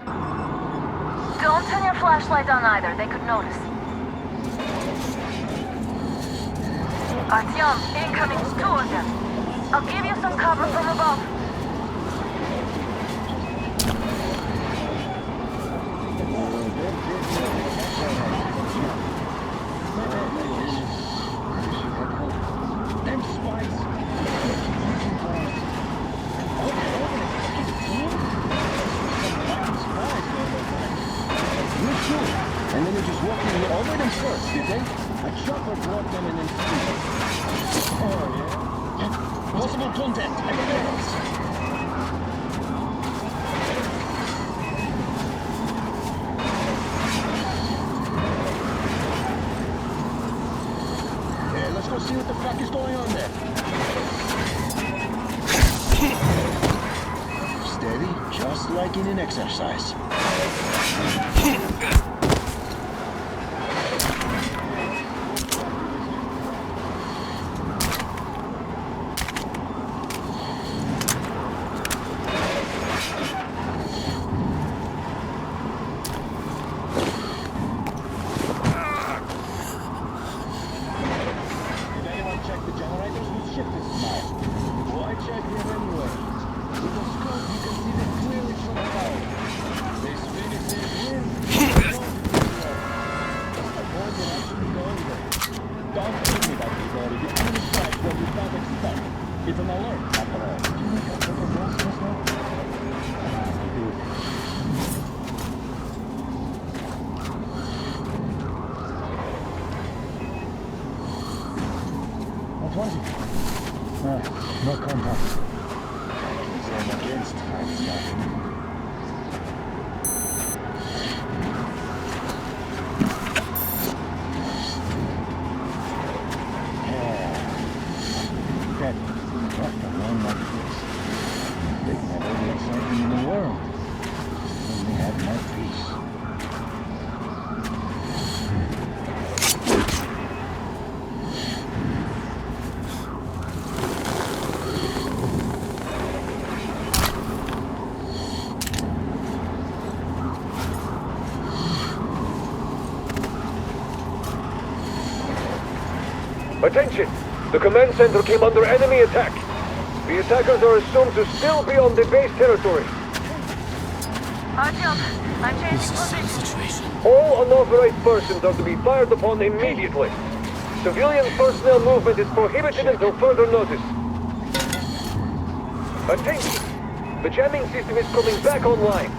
Don't turn your flashlight on either, they could notice. Artyom, incoming, 2 of them. I'll give you some cover from above. And then they're just walking over them first, you think? A chopper brought them in and oh, yeah? Possible contact. Evidence. Yeah, let's go see what the fuck is going on there. Steady, just like in an exercise. It's an alert, after all. Did you make a couple rolls just now? What was it? No contact. I'm against hard stuff. Attention! The command center came under enemy attack. The attackers are assumed to still be on the base territory. Artyom, I'm changing position. All unauthorized persons are to be fired upon immediately. Civilian personnel movement is prohibited until further notice. Attention! The jamming system is coming back online.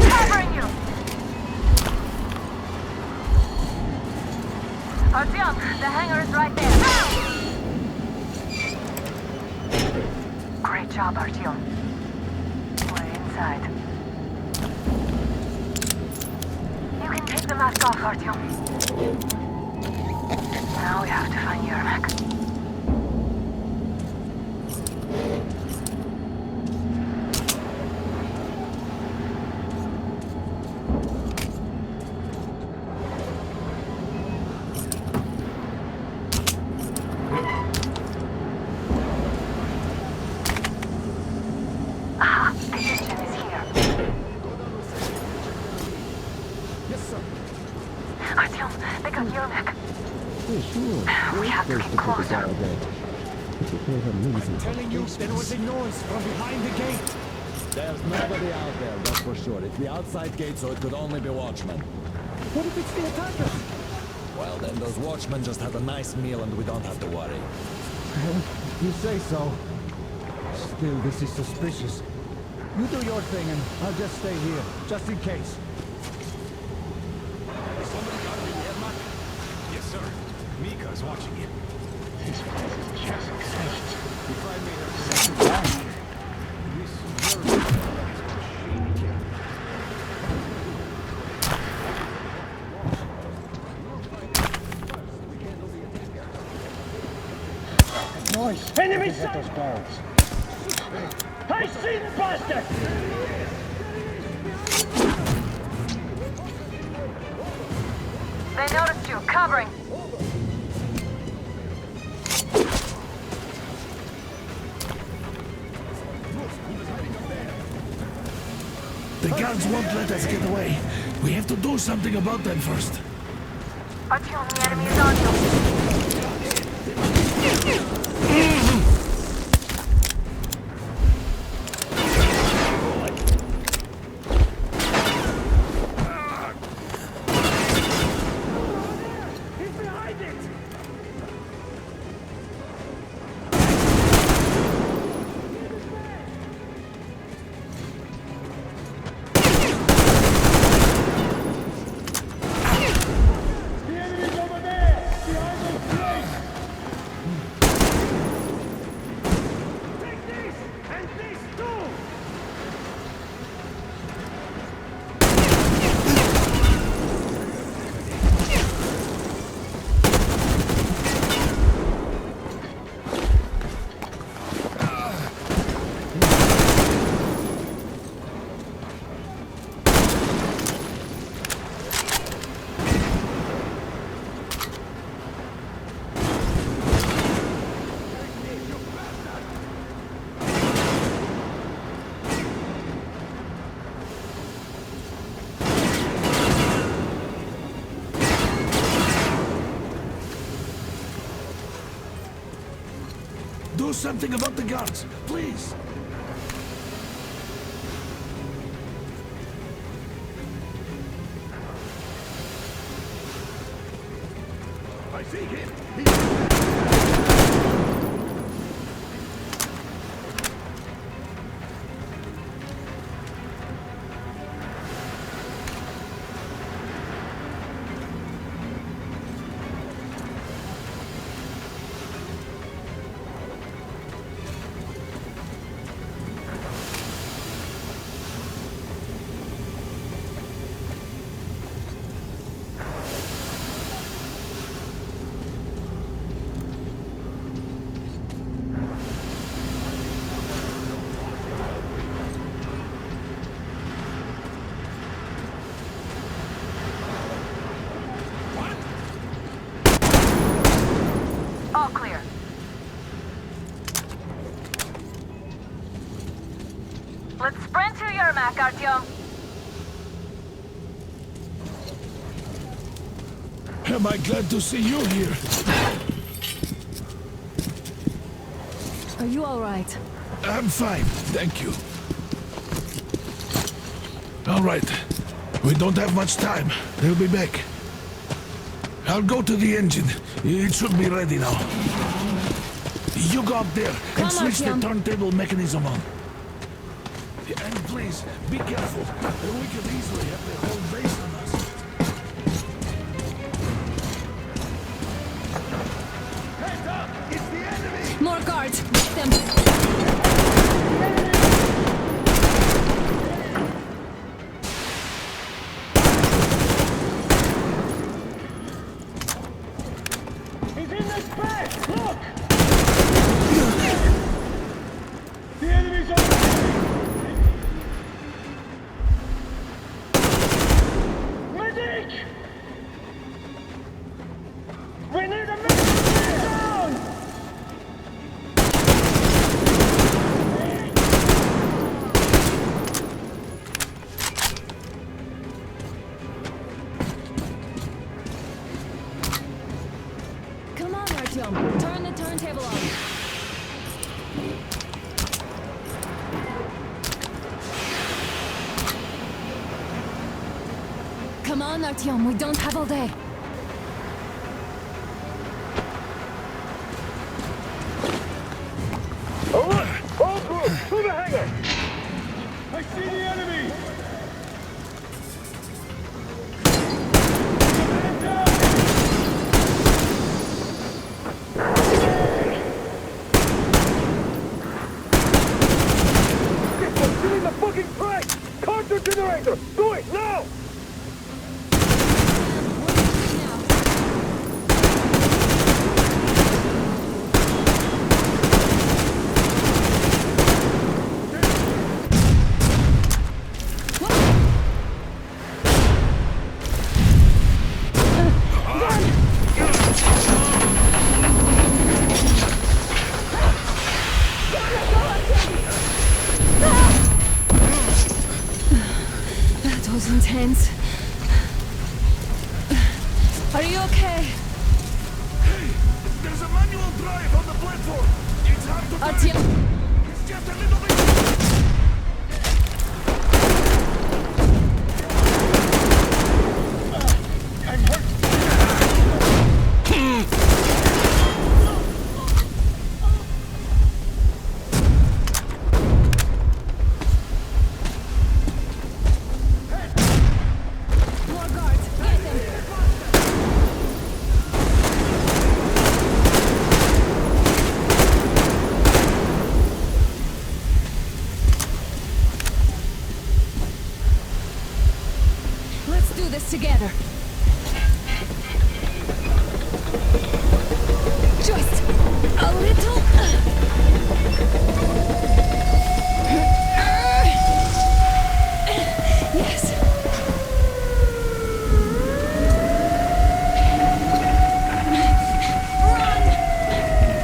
Covering you! Artyom, the hangar is right there. Great job, Artyom. We're inside. You can take the mask off, Artyom. Now we have to find Yermak. Artyom, they got Yermak. Yeah, sure. We have to get closer. I'm telling you, there was a noise from behind the gate. There's nobody out there, that's for sure. It's the outside gate, so it could only be watchmen. What if it's the attackers? Well, then those watchmen just had a nice meal and we don't have to worry. You say so. Still, this is suspicious. You do your thing and I'll just stay here, just in case. Somebody got me the headlock? Yes, sir. Mika's watching him. This place is just cursed. If I made her second time, this nerve is a shady kid. Noise! Enemy sight! Those barrels. I see the bastard! They noticed you, covering. guards won't let us get away. We have to do something about them first. Artyom, the enemy is on you. Do something about the guards, please. I see him. All clear. Let's sprint to Yermak, Artyom. Am I glad to see you here? Are you all right? I'm fine, thank you. All right. We don't have much time. They'll be back. I'll go to the engine. It should be ready now. You go up there Come and switch the Artyom. turntable mechanism on. And please, be careful. We could easily have the whole base on us. Heads up! It's the enemy! More guards! Get them! He's in this bed! Look! The enemy's on the medic! We need a medic! Down! Come on, Artyom! Turn the turntable on! Come on, Artyom, we don't have all day. All right, all crew, to the hangar. I see the enemy! This one's still in the fucking track. Counter generator, do it now. There's a manual drive on the platform. It's hard to turn. Artyom, It's just a little bit. I'm hurt. more guards. Get them. Let's do this together. Just a little. Yes. Run!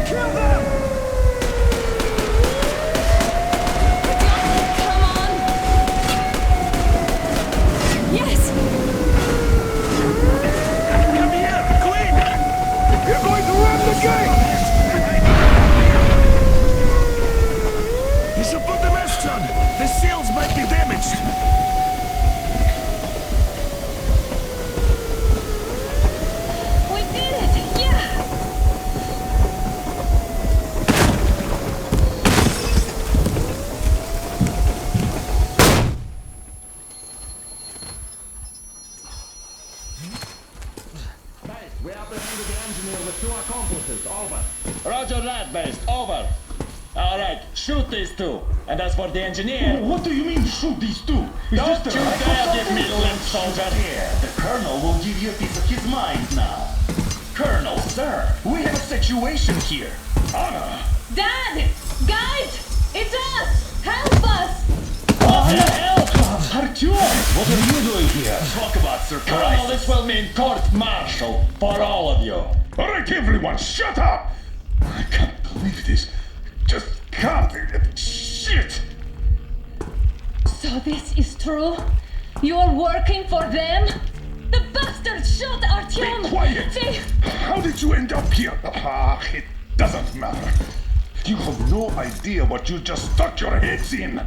Kill them! Come on! Yes! Come here, clean. You're going to ram the gate! You should put the masks on. The seals might be damaged. We did it! Yeah! We apprehended the engineer with 2 accomplices. Over. Roger that, Base. Over. All right, shoot these 2. And as for the engineer... What do you mean, shoot these 2? Is Don't this you the right dare or give me something? lip, soldier. Here, the Colonel will give you a piece of his mind now. Colonel, sir, we have a situation here. Anna! Dad! Guys! It's us! Help us! What the hell? Artyom, what are you doing here? Talk about Colonel, surprise. this will mean court-martial for all of you. All right, everyone, shut up! I can't believe this. Just can't. Shit! So this is true? You're working for them? The bastards shot Artyom! Be quiet! They... How did you end up here? It doesn't matter. You have no idea what you just stuck your heads in.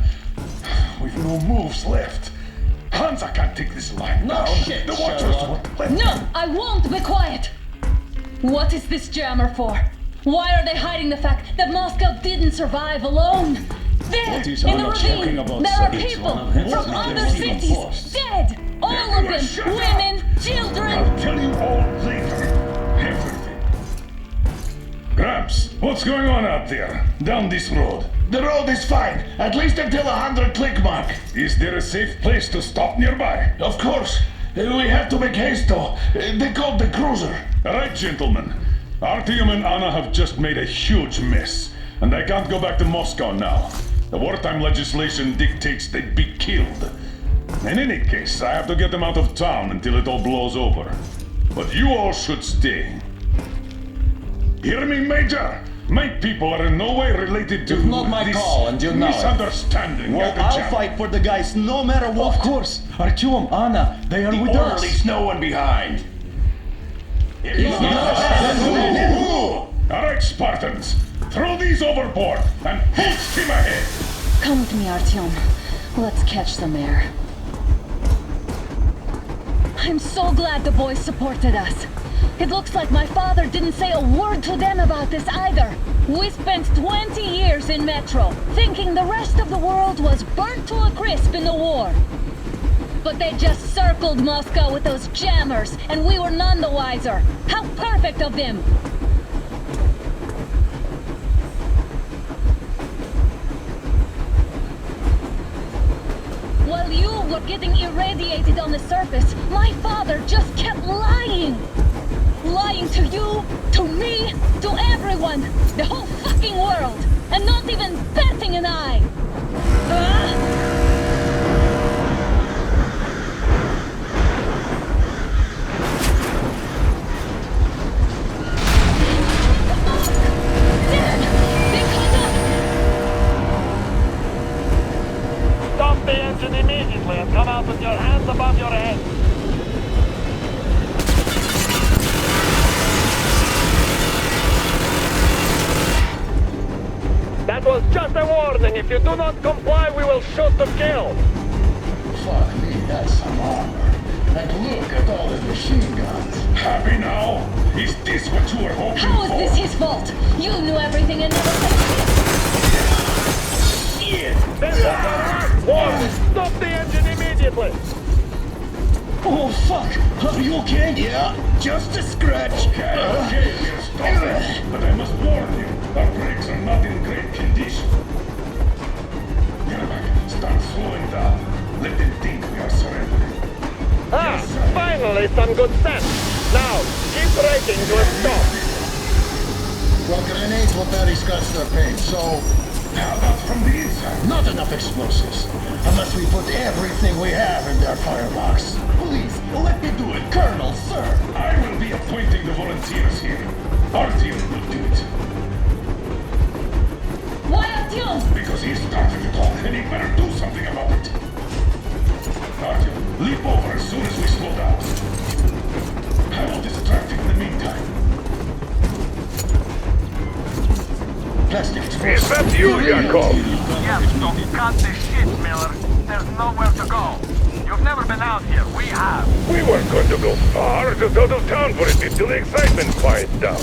We've no moves left. Hansa can't take this line No down. shit, The Watchers Sherlock. won't let No, I won't be quiet! What is this jammer for? Why are they hiding the fact that Moscow didn't survive alone? There, What is in the Anna talking ravine, about, there sir? are It's people one of his from leaders other even cities forced. dead! All of Everyone them! shut up. Women, children! I'll tell you all later. Everything. Gramps, what's going on out there? Down this road. The road is fine, at least until 100 click mark. Is there a safe place to stop nearby? Of course. We have to make haste though. They called the cruiser. All right, gentlemen. Artyom and Anna have just made a huge mess, and they can't go back to Moscow now. The wartime legislation dictates they'd be killed. In any case, I have to get them out of town until it all blows over. But you all should stay. Hear me, Major? My people are in no way related to It's not my this call, and you know it. misunderstanding. Well, at the I'll camp. fight for the guys no matter what. Of course. Artyom, Anna, they are The with us. orderlies, no one behind. All right, Spartans, throw these overboard and full steam ahead. Come with me, Artyom. Let's catch some air. I'm so glad the boys supported us. It looks like my father didn't say a word to them about this either. We spent 20 years in Metro, thinking the rest of the world was burnt to a crisp in the war. But they just circled Moscow with those jammers, and we were none the wiser. How perfect of them! While you were getting irradiated on the surface, my father just kept lying! Lying to you, to me, to everyone, the whole fucking world, and not even batting an eye! Dad! They caught up! Stop the engine immediately and come out with your hands above your head. was just a warning. If you do not comply, we will shoot to kill. Fuck me, that's some armor. And look at all the machine guns. Happy now? Is this what you were hoping How is for? this his fault? You knew everything and never said shit! This is the last warning. Stop the engine immediately. Oh, fuck! Are you okay? Yeah, just a scratch. Okay, we'll stop it. But I must warn you, our brakes are not in great condition. Yermak, start slowing down. Let them think we are surrendering. Ah, finally some good sense. Now, keep braking to a stop. Well, grenades will barely scratch their paint, so How about from the inside? not enough explosives. Unless we put everything we have in their firebox. Please, let me do it, Colonel, sir. I will be appointing the volunteers here. Our team will do it. Why Artyom? Because he started it all, and he better do something about it. Artyom, leap over as soon as we slow down. I will distract him in the meantime. Plastic Is explosives. that you, Yakov? Yes, so cut the shit, Miller. There's nowhere to go. You've never been out here. We have. We weren't going to go far, just out of town for a bit till the excitement quiets down.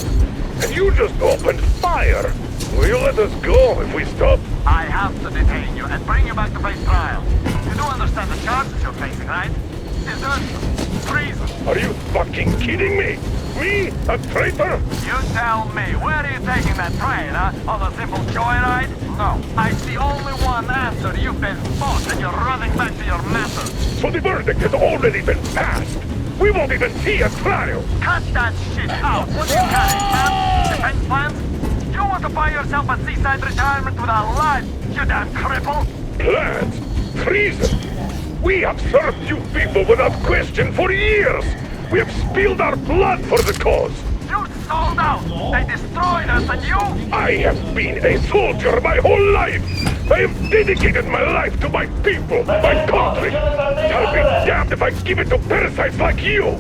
And you just opened fire. Will you let us go if we stop? I have to detain you and bring you back to face trial. You do understand the charges you're facing, right? Desertion, treason. Are you fucking kidding me? Me? A traitor? You tell me, where are you taking that train, huh? On a simple joyride? No, I see only one answer. You've been fought and you're running back to your masters. So the verdict has already been passed. We won't even see a trial. Cut that shit out. What are you carrying, man? Defense plans? You want to buy yourself a seaside retirement without life, you damn cripple? Plans? Treason? We have served you people without question for years. We have spilled our blood for the cause. You sold out. They destroyed us and you? I have been a soldier my whole life. I have dedicated my life to my people, my country. I'll be damned if I give it to parasites like you.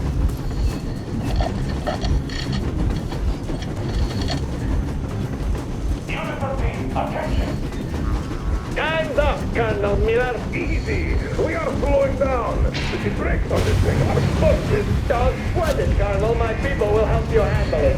Hands up, Colonel Miller. Easy. We are slowing down. The brakes on this thing are busted. Don't sweat it, Colonel. My people will help you handle it.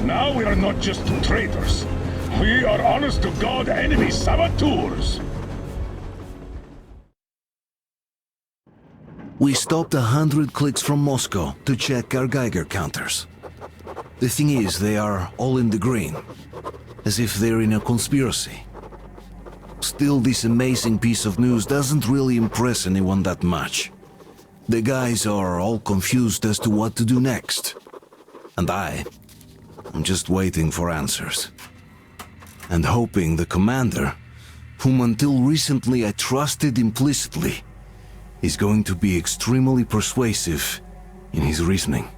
Now we are not just traitors. We are honest-to-God enemy saboteurs. We stopped 100 clicks from Moscow to check our Geiger counters. The thing is, they are all in the green, as if they're in a conspiracy. Still, this amazing piece of news doesn't really impress anyone that much. The guys are all confused as to what to do next. And I'm just waiting for answers. And hoping the commander, whom until recently I trusted implicitly, is going to be extremely persuasive in his reasoning.